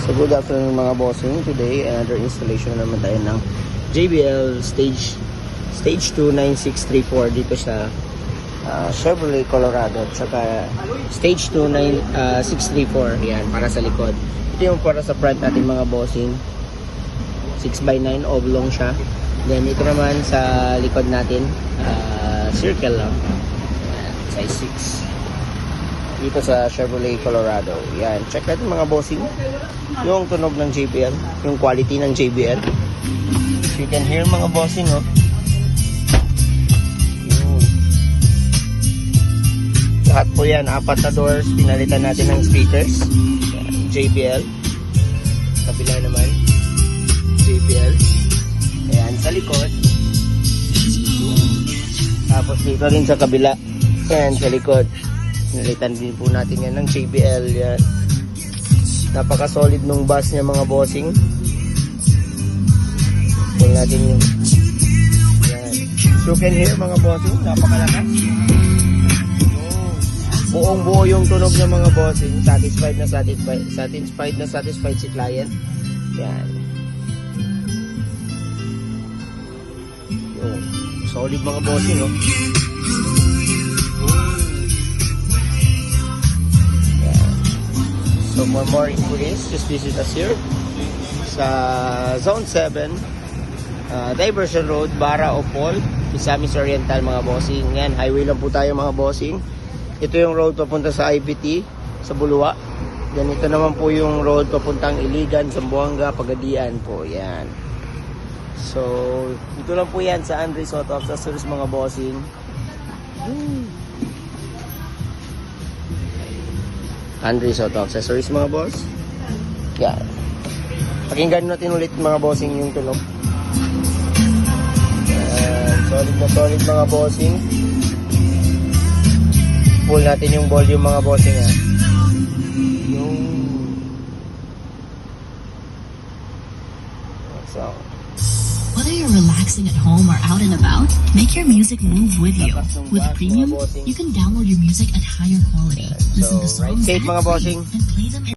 So good afternoon mga bossing. Today another installation na naman tayo ng JBL Stage 2 9634 dito sa Chevrolet Colorado at saka Stage 2 634 yan para sa likod. Ito yung para sa front natin mga bossing, 6x9 oblong siya. Then ito naman sa likod natin, circle lang, size 6 dito sa Chevrolet Colorado. Yan, check natin mga bossing yung tunog ng JBL, yung quality ng JBL. You can hear mga bossing, oh. Yun. Lahat po yan, 4 na doors, pinalitan natin ng speakers. Yan, JBL. Kabila naman, JBL. Ayan, sa likod. Tapos dito rin sa kabila. Ayan, sa likod. Pinalitan din po natin yan ng JBL. Yan. Napaka-solid nung bass niya mga bossing. Pull natin yung yan. You can hear mga bossing, napakalakas. Buong buo yung tunog ng mga bossing. Satisfied na satisfied si client. Yan. Yun. Solid mga bossing, no? So for more inquiries, just visit us here sa Zone 7, Diversion Road, Bara Opol, Misamis Oriental mga bossing. Yan, highway lang po tayo mga bossing. Ito yung road papunta sa IPT, sa Bulua. Then ito naman po yung road papuntang Iligan, Zamboanga, Pagadian po. Yan. So, ito lang po yan sa Andres Auto Accessories mga bossing. Andres Auto Accessories mga boss. Yan. Pakinggan natin ulit mga bossing yung tunog. Yan. Solid na solid mga bossing. Pull natin yung volume mga bossing, ha. Yung so, whether you're relaxing at home or out and about, make your music move with you. With Premium, you can download your music at higher quality. Listen to songs right safe mga bossing. and play them